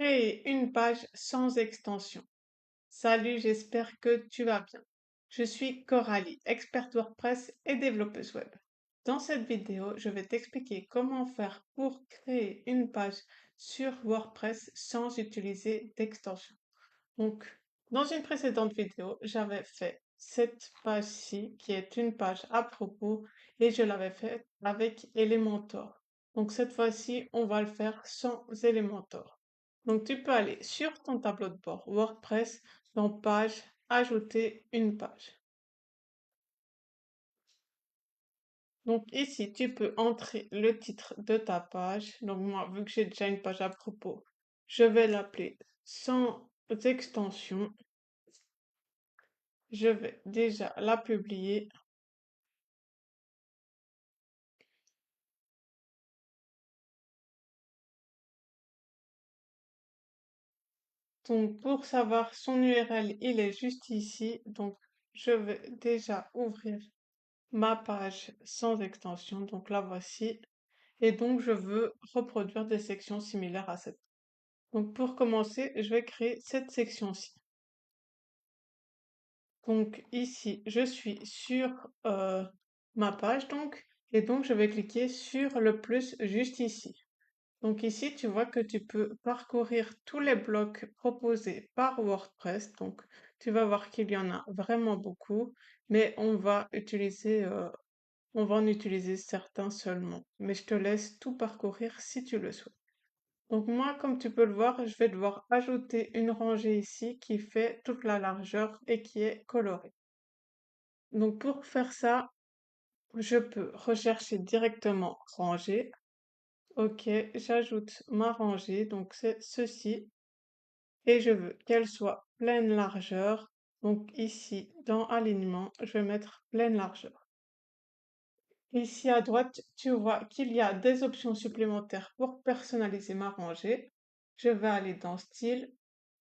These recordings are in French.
Créer une page sans extension. Salut, j'espère que tu vas bien. Je suis Coralie, experte WordPress et développeuse web. Dans cette vidéo, je vais t'expliquer comment faire pour créer une page sur WordPress sans utiliser d'extension. Donc, dans une précédente vidéo, j'avais fait cette page-ci qui est une page à propos et je l'avais faite avec Elementor. Donc, cette fois-ci, on va le faire sans Elementor. Donc, tu peux aller sur ton tableau de bord WordPress, dans Page, Ajouter une page. Donc, ici, tu peux entrer le titre de ta page. Donc, moi, vu que j'ai déjà une page à propos, je vais l'appeler sans extension. Je vais déjà la publier. Donc, pour savoir son URL, il est juste ici. Donc, je vais déjà ouvrir ma page sans extension. Donc, la voici. Et donc, je veux reproduire des sections similaires à cette. Donc, pour commencer, je vais créer cette section-ci. Donc, ici, je suis sur ma page, donc, et donc, je vais cliquer sur le plus juste ici. Donc ici, tu vois que tu peux parcourir tous les blocs proposés par WordPress. Donc, tu vas voir qu'il y en a vraiment beaucoup, mais on va en utiliser certains seulement. Mais je te laisse tout parcourir si tu le souhaites. Donc moi, comme tu peux le voir, je vais devoir ajouter une rangée ici qui fait toute la largeur et qui est colorée. Donc pour faire ça, je peux rechercher directement rangée. Ok, j'ajoute ma rangée, donc c'est ceci, et je veux qu'elle soit pleine largeur. Donc ici, dans alignement, je vais mettre pleine largeur. Ici à droite, tu vois qu'il y a des options supplémentaires pour personnaliser ma rangée. Je vais aller dans style,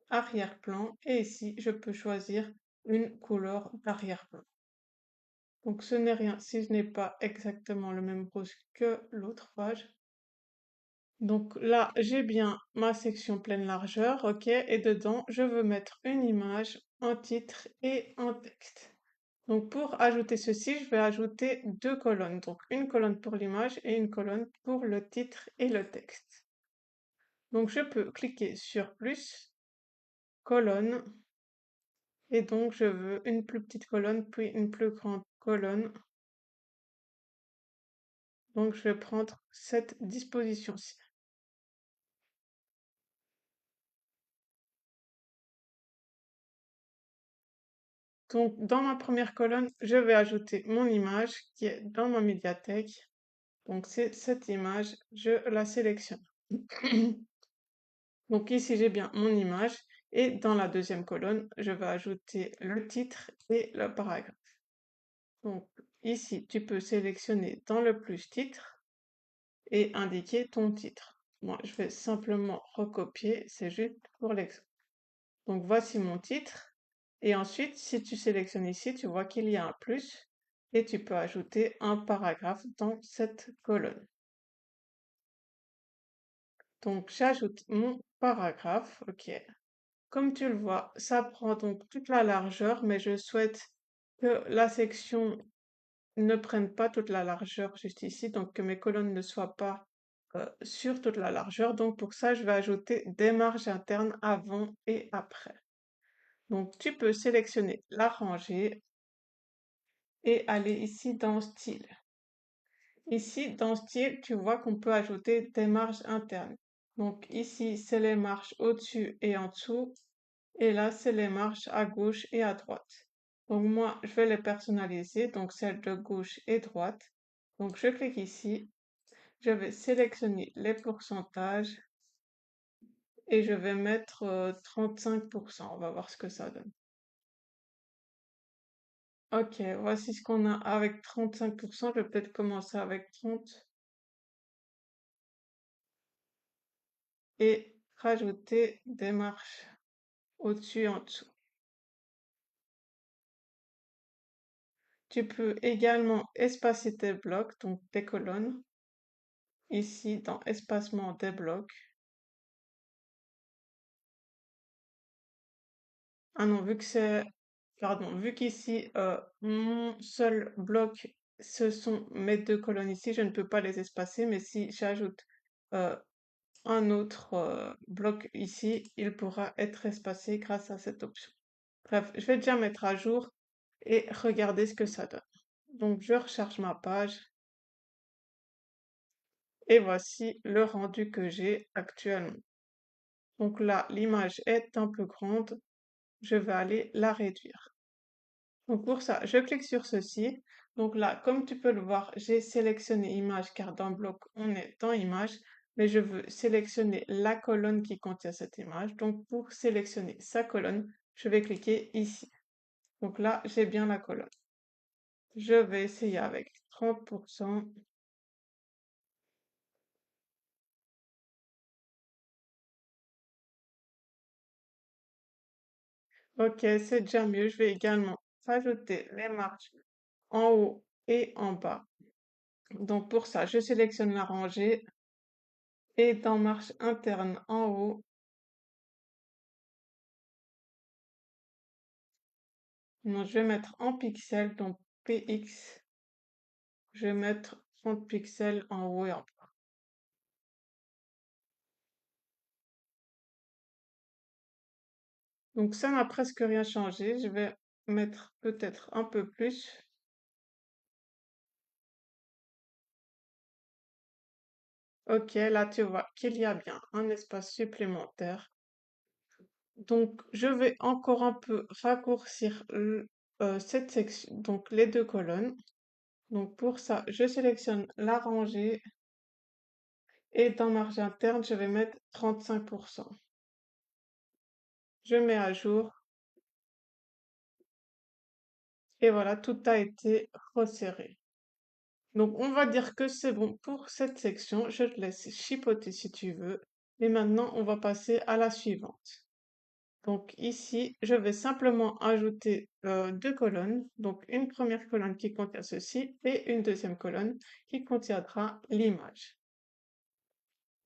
arrière-plan, et ici, je peux choisir une couleur d'arrière-plan. Donc ce n'est rien si je n'ai pas exactement le même rose que l'autre page. Donc là, j'ai bien ma section pleine largeur, ok, et dedans, je veux mettre une image, un titre et un texte. Donc pour ajouter ceci, je vais ajouter deux colonnes. Donc une colonne pour l'image et une colonne pour le titre et le texte. Donc je peux cliquer sur plus, colonne, et donc je veux une plus petite colonne, puis une plus grande colonne. Donc je vais prendre cette disposition-ci. Donc, dans ma première colonne, je vais ajouter mon image qui est dans ma médiathèque. Donc, c'est cette image, je la sélectionne. Donc, ici, j'ai bien mon image. Et dans la deuxième colonne, je vais ajouter le titre et le paragraphe. Donc, ici, tu peux sélectionner dans le plus titre et indiquer ton titre. Moi, je vais simplement recopier, c'est juste pour l'exemple. Donc, voici mon titre. Et ensuite, si tu sélectionnes ici, tu vois qu'il y a un plus et tu peux ajouter un paragraphe dans cette colonne. Donc, j'ajoute mon paragraphe, ok. Comme tu le vois, ça prend donc toute la largeur, mais je souhaite que la section ne prenne pas toute la largeur juste ici, donc que mes colonnes ne soient pas sur toute la largeur. Donc, pour ça, je vais ajouter des marges internes avant et après. Donc, tu peux sélectionner la rangée et aller ici dans Style. Ici, dans Style, tu vois qu'on peut ajouter des marges internes. Donc ici, c'est les marges au-dessus et en dessous. Et là, c'est les marges à gauche et à droite. Donc moi, je vais les personnaliser, donc celles de gauche et droite. Donc je clique ici, je vais sélectionner les pourcentages et je vais mettre 35%. On va voir ce que ça donne. Ok, voici ce qu'on a avec 35%. Je vais peut-être commencer avec 30 et rajouter des marches au-dessus et en dessous. Tu peux également espacer tes blocs, donc tes colonnes, ici dans espacement des blocs. Ah non, vu qu'ici, mon seul bloc, ce sont mes deux colonnes ici, je ne peux pas les espacer, mais si j'ajoute euh, un autre bloc ici, il pourra être espacé grâce à cette option. Bref, je vais déjà mettre à jour et regarder ce que ça donne. Donc, je recharge ma page et voici le rendu que j'ai actuellement. Donc là, l'image est un peu grande, je vais aller la réduire. Donc pour ça, je clique sur ceci. Donc là, comme tu peux le voir, j'ai sélectionné image car dans bloc, on est dans image, mais je veux sélectionner la colonne qui contient cette image. Donc pour sélectionner sa colonne, je vais cliquer ici. Donc là, j'ai bien la colonne. Je vais essayer avec 30%. Ok, c'est déjà mieux. Je vais également rajouter les marges en haut et en bas. Donc pour ça, je sélectionne la rangée et dans marge interne en haut, non, je vais mettre en pixels, donc PX, je vais mettre 30 pixels en haut et en bas. Donc ça n'a presque rien changé. Je vais mettre peut-être un peu plus. Ok, là tu vois qu'il y a bien un espace supplémentaire. Donc je vais encore un peu raccourcir cette section, donc les deux colonnes. Donc pour ça, je sélectionne la rangée et dans marge interne, je vais mettre 35%. Je mets à jour et voilà, tout a été resserré. Donc on va dire que c'est bon pour cette section. Je te laisse chipoter si tu veux. Et maintenant, on va passer à la suivante. Donc ici, je vais simplement ajouter deux colonnes. Donc une première colonne qui contient ceci et une deuxième colonne qui contiendra l'image.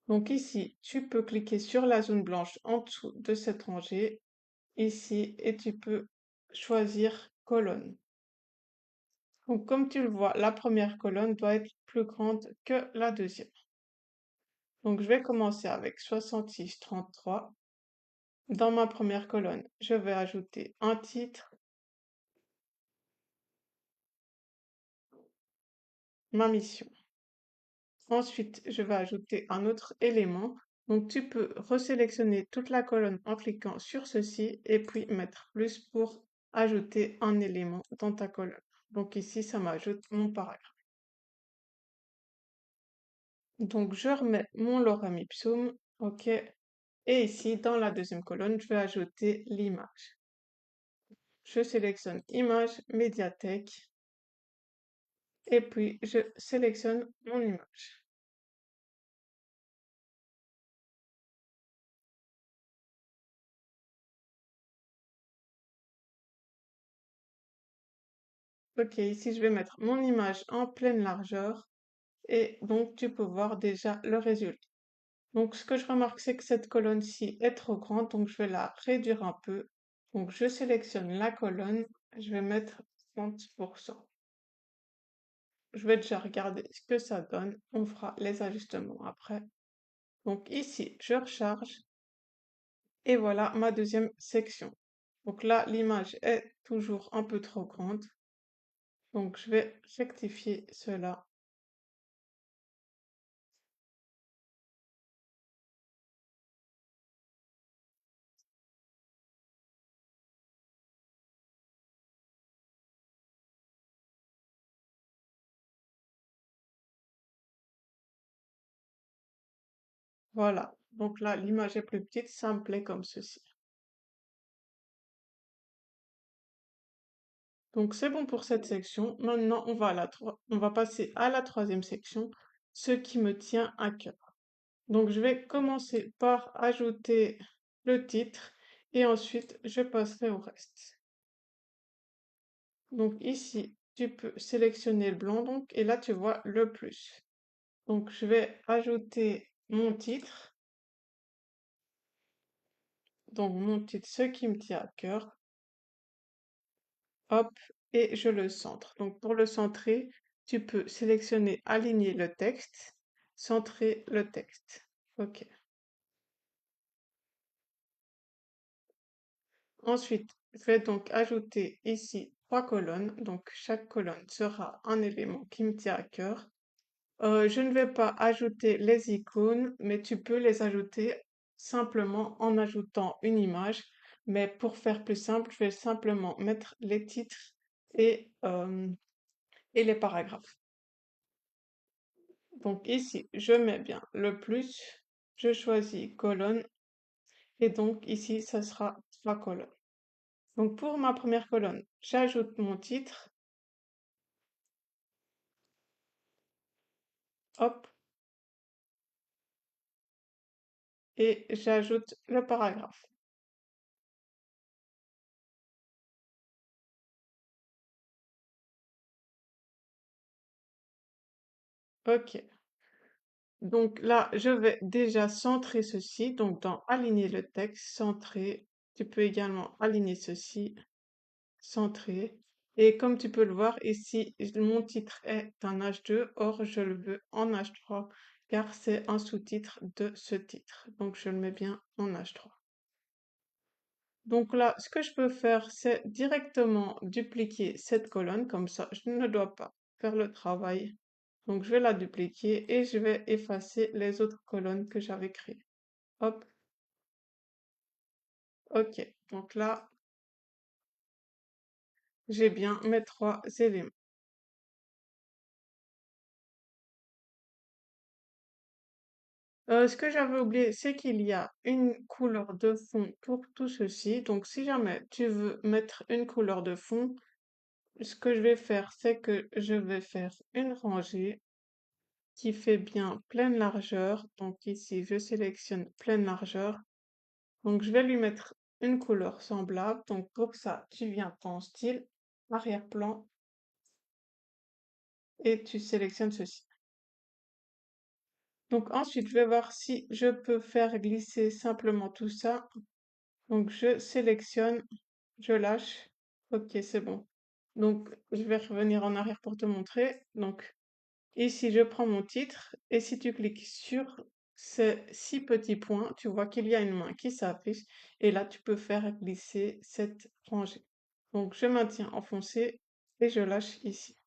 Donc ici, tu peux cliquer sur la zone blanche en dessous de cette rangée, ici, et tu peux choisir colonne. Donc comme tu le vois, la première colonne doit être plus grande que la deuxième. Donc je vais commencer avec 66-33. Dans ma première colonne, je vais ajouter un titre, ma mission. Ensuite, je vais ajouter un autre élément. Donc tu peux resélectionner toute la colonne en cliquant sur ceci et puis mettre plus pour ajouter un élément dans ta colonne. Donc ici, ça m'ajoute mon paragraphe. Donc je remets mon lorem ipsum, ok. Et ici, dans la deuxième colonne, je vais ajouter l'image. Je sélectionne image, médiathèque, et puis je sélectionne mon image. Ok, ici je vais mettre mon image en pleine largeur et donc tu peux voir déjà le résultat. Donc ce que je remarque, c'est que cette colonne-ci est trop grande, donc je vais la réduire un peu. Donc je sélectionne la colonne, je vais mettre 30%. Je vais déjà regarder ce que ça donne, on fera les ajustements après. Donc ici, je recharge et voilà ma deuxième section. Donc là, l'image est toujours un peu trop grande. Donc je vais rectifier cela. Voilà. Donc là, l'image est plus petite, ça me plaît comme ceci. Donc c'est bon pour cette section. Maintenant, on va passer à la troisième section, ce qui me tient à cœur. Donc je vais commencer par ajouter le titre et ensuite je passerai au reste. Donc ici, tu peux sélectionner le blanc donc et là tu vois le plus. Donc je vais ajouter mon titre. Donc mon titre, ce qui me tient à cœur. hop, et je le centre. Donc pour le centrer, tu peux sélectionner aligner le texte, centrer le texte. OK. Ensuite, je vais donc ajouter ici trois colonnes. Donc chaque colonne sera un élément qui me tient à cœur. Je ne vais pas ajouter les icônes, mais tu peux les ajouter simplement en ajoutant une image. Mais pour faire plus simple, je vais simplement mettre les titres et les paragraphes. Donc ici, je mets bien le plus, je choisis colonne et donc ici, ça sera trois colonnes. Donc pour ma première colonne, j'ajoute mon titre, hop, et j'ajoute le paragraphe. OK. Donc là, je vais déjà centrer ceci. Donc dans aligner le texte, centrer, tu peux également aligner ceci, centrer. Et comme tu peux le voir ici, mon titre est un H2, or je le veux en H3 car c'est un sous-titre de ce titre. Donc je le mets bien en H3. Donc là, ce que je peux faire, c'est directement dupliquer cette colonne, comme ça, je ne dois pas faire le travail. Donc je vais la dupliquer et je vais effacer les autres colonnes que j'avais créées. Hop, ok. Donc là, j'ai bien mes trois éléments. Ce que j'avais oublié, c'est qu'il y a une couleur de fond pour tout ceci. Donc si jamais tu veux mettre une couleur de fond, ce que je vais faire, c'est que je vais faire une rangée qui fait bien pleine largeur. Donc ici, je sélectionne pleine largeur. Donc je vais lui mettre une couleur semblable. Donc pour ça, tu viens ton style, arrière-plan, et tu sélectionnes ceci. Donc ensuite, je vais voir si je peux faire glisser simplement tout ça. Donc je sélectionne, je lâche. Ok, c'est bon. Donc je vais revenir en arrière pour te montrer. Donc ici, je prends mon titre et si tu cliques sur ces six petits points, tu vois qu'il y a une main qui s'affiche et là, tu peux faire glisser cette rangée. Donc, je maintiens enfoncé et je lâche ici.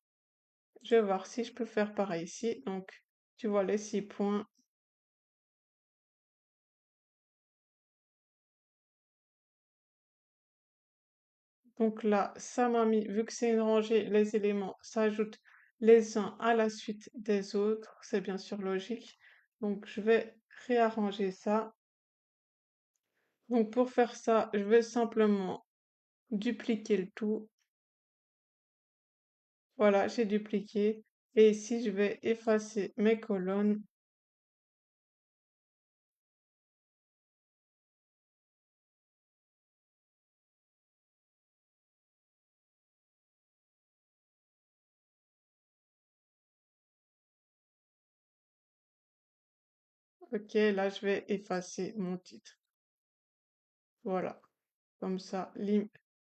Je vais voir si je peux faire pareil ici. Donc, tu vois les six points. Donc là, ça m'a mis, vu que c'est une rangée, les éléments s'ajoutent les uns à la suite des autres. C'est bien sûr logique. Donc, je vais réarranger ça. Donc pour faire ça, je vais simplement dupliquer le tout. Voilà, j'ai dupliqué. Et ici, je vais effacer mes colonnes. Ok, là, je vais effacer mon titre. Voilà, comme ça,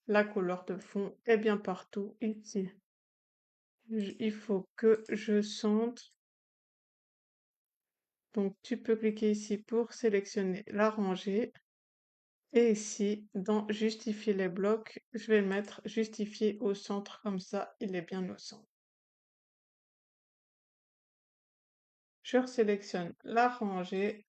la couleur de fond est bien partout ici. Il faut que je centre. Donc, tu peux cliquer ici pour sélectionner la rangée. Et ici, dans justifier les blocs, je vais mettre justifier au centre, comme ça, il est bien au centre. Je sélectionne la rangée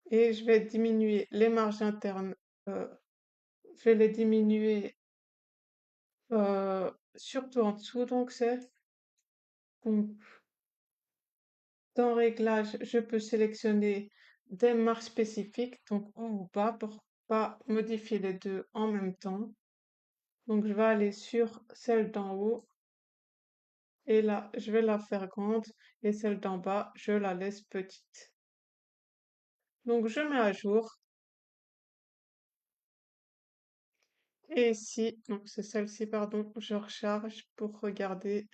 et je vais diminuer les marges internes. euh, je vais les diminuer surtout en dessous, donc c'est donc, dans Réglages, je peux sélectionner des marges spécifiques, donc haut ou bas, pour pas modifier les deux en même temps. Donc je vais aller sur celle d'en haut et là, je vais la faire grande et celle d'en bas, je la laisse petite. Donc je mets à jour et ici, donc c'est celle-ci, pardon, je recharge pour regarder.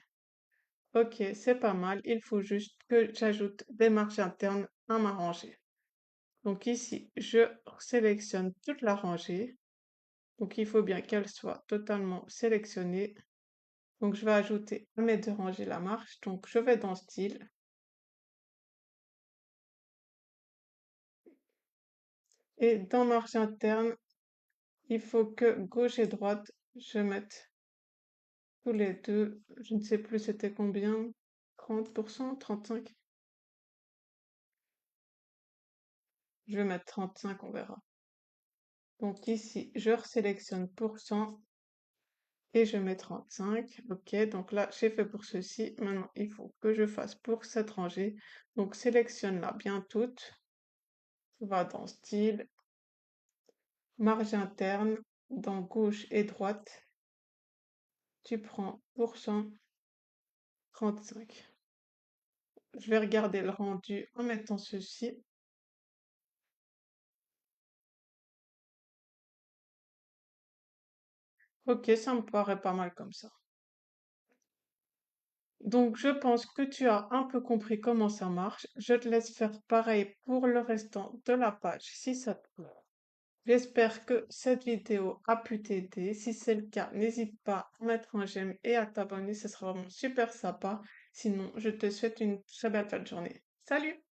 Ok, c'est pas mal. Il faut juste que j'ajoute des marges internes à ma rangée. Donc ici, je sélectionne toute la rangée. Donc il faut bien qu'elle soit totalement sélectionnée. Donc je vais ajouter à mes deux rangées la marge. Donc je vais dans Style et dans marge interne, il faut que gauche et droite, je mette tous les deux. Je ne sais plus c'était combien. 30%, 35. Je vais mettre 35, on verra. Donc ici, je resélectionne pourcent et je mets 35. Ok, donc là, j'ai fait pour ceci. Maintenant, il faut que je fasse pour cette rangée. Donc sélectionne-la bien toute. Va dans Style, marge interne, dans gauche et droite, tu prends pourcent 35. Je vais regarder le rendu en mettant ceci. Ok, ça me paraît pas mal comme ça. Donc, je pense que tu as un peu compris comment ça marche. Je te laisse faire pareil pour le restant de la page si ça te plaît. J'espère que cette vidéo a pu t'aider. Si c'est le cas, n'hésite pas à mettre un j'aime et à t'abonner, ce sera vraiment super sympa. Sinon, je te souhaite une très belle fin de journée. Salut!